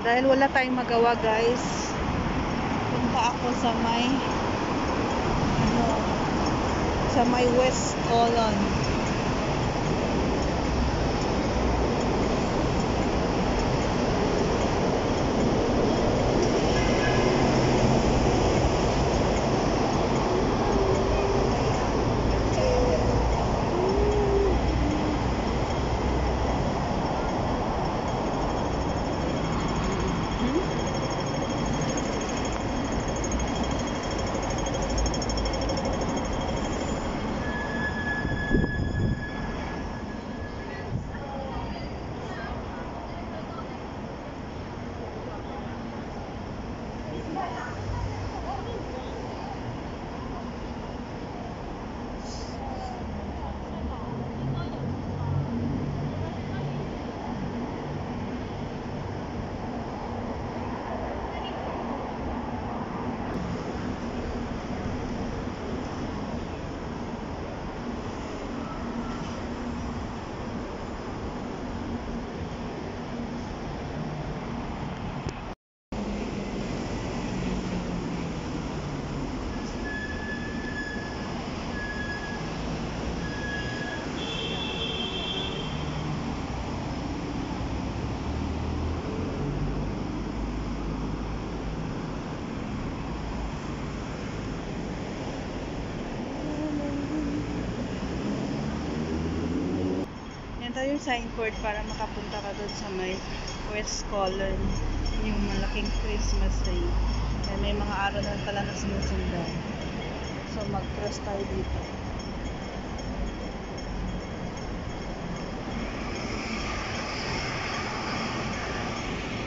dahil wala tayong magawa guys, punta ako sa may West Colon. Yan tayo yung signboard para makapunta ka doon sa may West Colon, yung malaking Christmas tree. Yan, may mga araw na pala na sinusundan. So mag-cross tayo dito.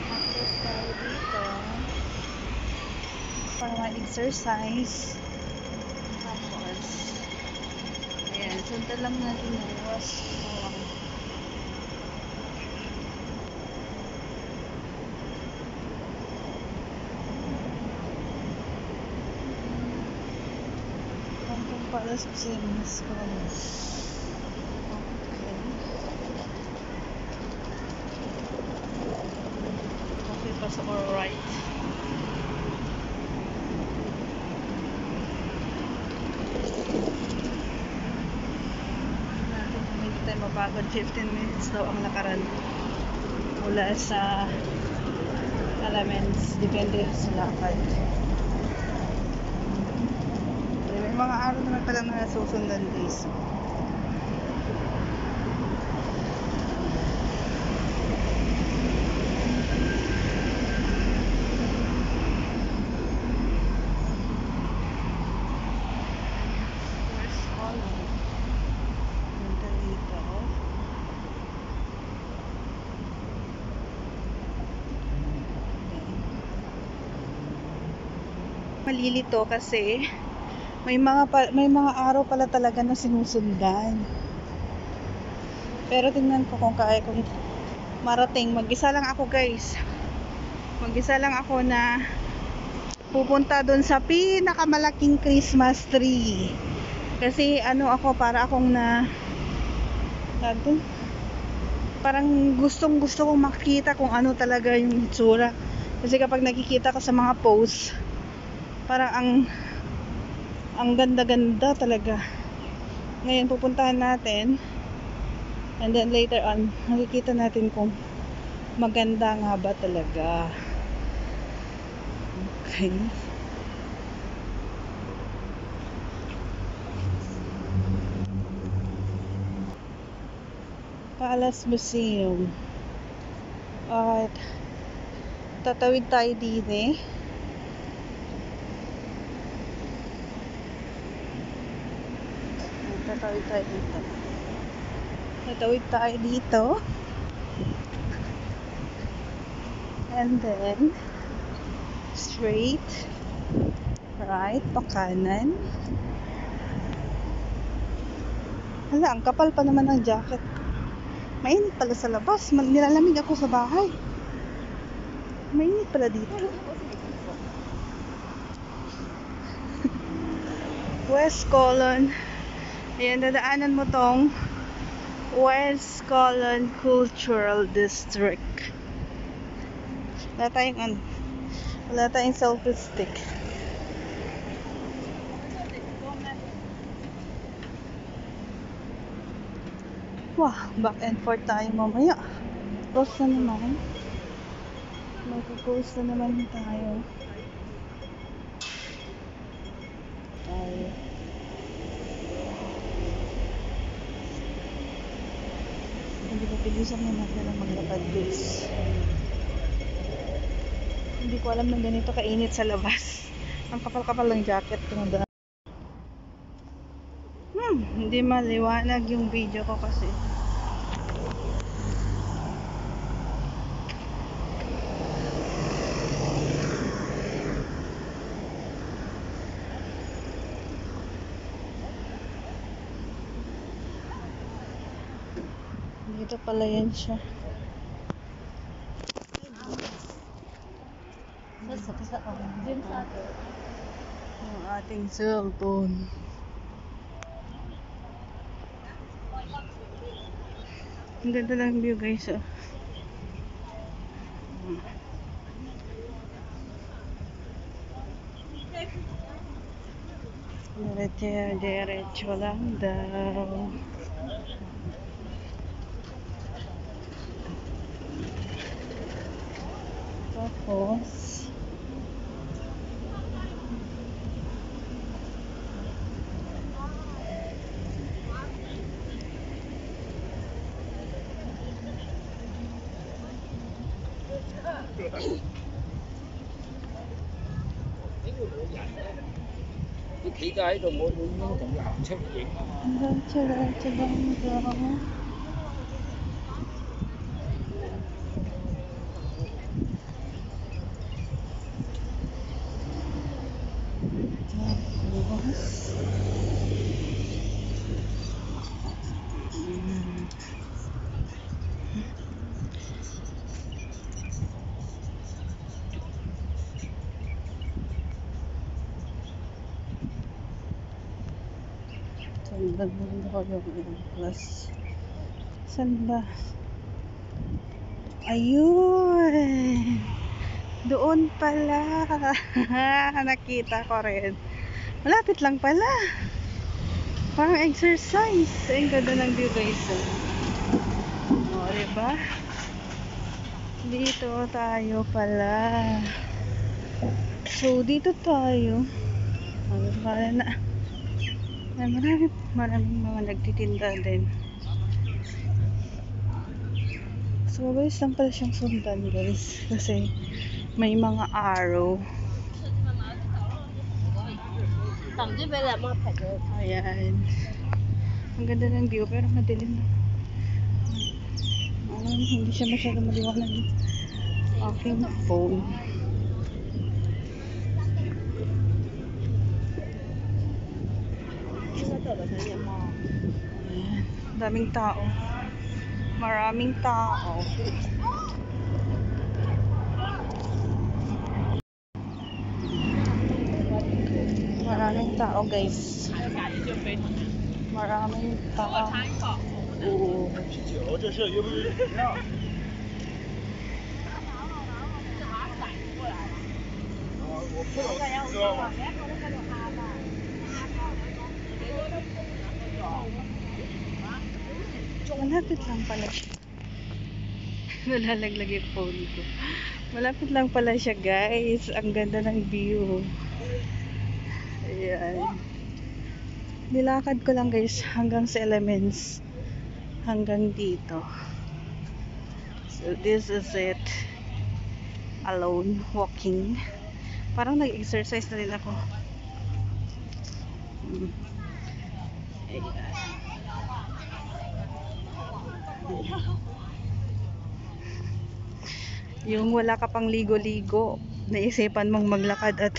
Mag-cross tayo dito para ma-exercise. Tapos ayan, sundan lang natin yung West Colon. Para sa Sims ko. Okay, pasok or right. Natin kung hindi tayo mapagod. 15 minutes daw ang lakaran mula sa Alamens. Depende sa lakad. Mga araw naman pala na nasusundan guys. Where's Colon? Punta dito. Malilito kasi may mga araw pala talaga na sinusundan. Pero tingnan ko kung kaya kong marating. Mag-isa lang ako guys. Mag-isa lang ako na pupunta doon sa pinakamalaking Christmas tree. Kasi ako, para akong parang gustong kong makita kung ano talaga yung itsura. Kasi kapag nakikita ko sa mga posts, parang ang ganda-ganda talaga. Ngayon pupuntahan natin, and then later on makikita natin kung maganda nga ba talaga. Okay. Palace Museum. Alright, tatawid tayo dito eh. Tatawid tayo dito. And then straight right pa kanan. Hala, ang kapal pa naman ng jacket. Mainit pala sa labas. Nilalamig ako sa bahay. Mainit pala dito. West Colon. Ayan, dadaanan mo tong West Colon Cultural District. Wala tayong ano. Wala tayong selfie stick. Wah, back and forth tayo mamaya. Post na naman. Mag-post na naman tayo. Hindi ko pilisan na natin ang maglakad, guys. Hindi ko alam na ganito kainit sa labas. Ang kapal-kapal ng jacket ko na. Hindi maliwanag yung video ko kasi. Dito pala yan siya. Yung ating cellphone. Ang ganda ng view, guys. Oh. Diretso lang daw. Tapos企咗喺度，我會應同佢行出嚟影。diretso lang daw. Tapos sundan mo rin ako yung plus. Saan ba? Ayun! Doon pala. Nakita ko rin. Malapit lang pala. Parang exercise. Ang ganda ng view, guys. O, diba? Dito tayo pala. So, dito tayo. Ayun pala na. Ay, maraming mga nagtitinda din. So, guys, lang pala siyang sundan, guys. Kasi may mga arrow. Ayan. Ang ganda ng view, pero madilim na. Hindi siya masyado maliwanag yung aking phone. Ayan. Daming tao. Maraming tao. Maraming tao, guys. Maraming tao. Oo. Malapit lang pala siya. Nalalaglag yung phone ko. Malapit lang pala siya, guys. Ang ganda ng view. Ayan. Nilakad ko lang, guys, hanggang sa Elements. Hanggang dito. So, this is it. Alone, walking. Parang nag-exercise na rin ako. Ayan. Yung wala ka pang ligo-ligo, naisipan mong maglakad at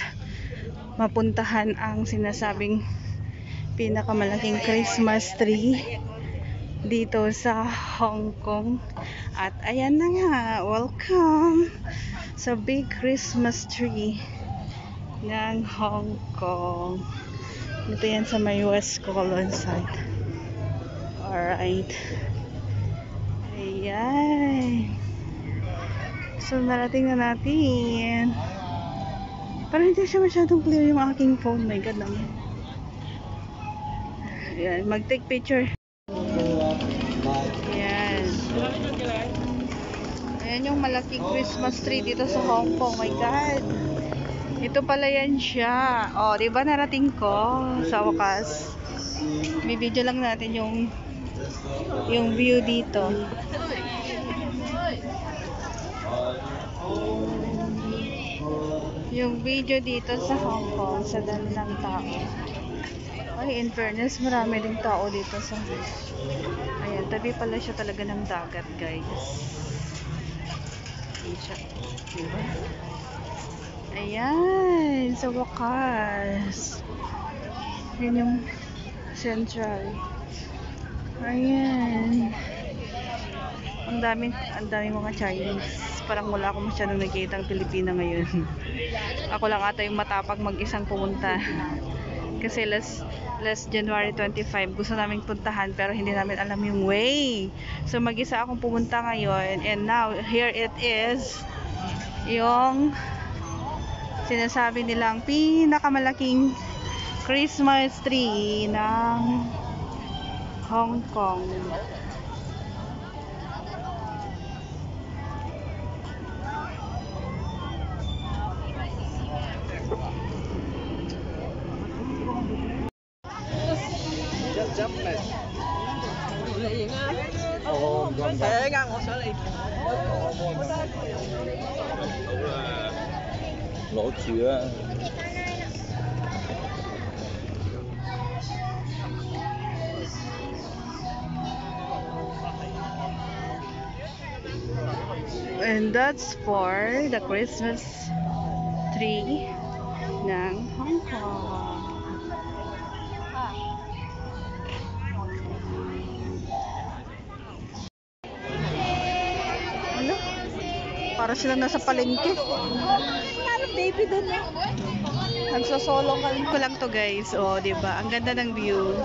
mapuntahan ang sinasabing pinakamalaking Christmas tree dito sa Hong Kong. At ayan na nga, welcome sa big Christmas tree ng Hong Kong. Ito yan sa may West Kowloon side. Alright. Ayan. So, narating na natin. Parang hindi siya masyadong clear yung aking phone. My God naman. Ayan, mag-take picture. Ayan. Ayan yung malaking Christmas tree dito sa Hong Kong. My God. Ito pala yan siya. O, diba narating ko sa wakas. May video lang natin yung view dito. Yung video dito sa Hong Kong sa dami ng tao. Ay, in fairness, marami ding tao dito sa ayan, tabi pala siya talaga ng dagat, guys. Ayan siya. Diba? Ayan, sa wakas. Yun yung central. Ayan. Ang daming mga Chinese. Parang wala akong masyadong nakikita ang Pilipina ngayon. Ako lang ata yung matapag mag-isang pumunta. Kasi last January 25, gusto naming puntahan pero hindi namin alam yung way. So mag-isa akong pumunta ngayon and now here it is. Yung sinasabi nilang pinakamalaking Christmas tree ng Hong Kong. And that's for the Christmas tree ng Hong Kong. Ano? Para silang nasa palengke. Parang baby doon. Nagsosolong ko lang to, guys. Oh, 'di ba? Ang ganda ng view.